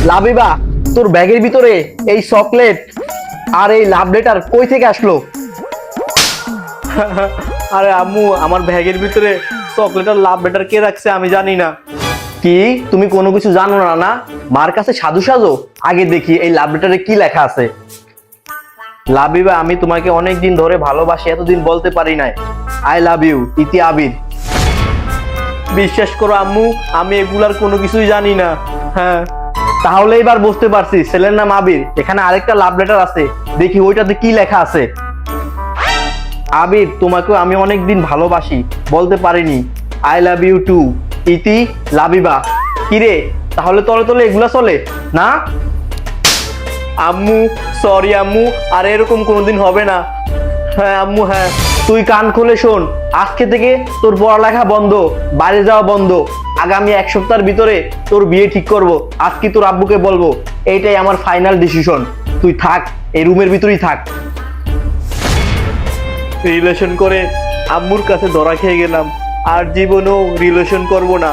লাবিবা, তোর ব্যাগের ভিতরে এই চকলেট আর এই লাভ লেটার কই থেকে আসলো? আরে আম্মু, আমার ব্যাগের ভিতরে চকলেট আর লাভ লেটার কে রাখছে আমি জানি না। কি, তুমি কোনো কিছু জানো না? না, মার কাছে সাধু সাজো। আগে দেখি এই লাভ লেটারে কি লেখা আছে। লাবিবা, আমি তোমাকে অনেক দিন ধরে ভালোবাসি, এতদিন বলতে পারি নাই। আই লাভ ইউ, ইতি আবির। বিশ্বাস করো আম্মু, আমি এগুলার কোনো কিছুই জানি না। হ্যাঁ, তাহলে এবার বুঝতে পারছি ছেলের নাম আবির। এখানে আরেকটা লাভ লেটার আছে, দেখি ওইটাতে কি লেখা আছে। আবির, তোমাকেও আমি অনেক দিন ভালোবাসি, বলতে পারিনি। আই লাভ ইউ টু, ইতি লাবিবা। কিরে, তাহলে তলে তলে এগুলা চলে না? আম্মু সরি আম্মু, আর এরকম কোনোদিন হবে না। হ্যাঁ আম্মু, হ্যাঁ। তুই কান খুলে শোন, আজকে থেকে তোর পড়ালেখা বন্ধ, বাইরে যাওয়া বন্ধ। আগামী 1 সপ্তাহের ভিতরে তোর বিয়ে ঠিক করব। আজকে তোর আব্বুকে বলবো, এইটাই আমার ফাইনাল ডিসিশন। তুই থাক, এই রুমের ভিতরেই থাক। রিলেশন করে আম্মুর কাছে ধরা খেয়ে গেলাম, আর জীবনেও রিলেশন করব না।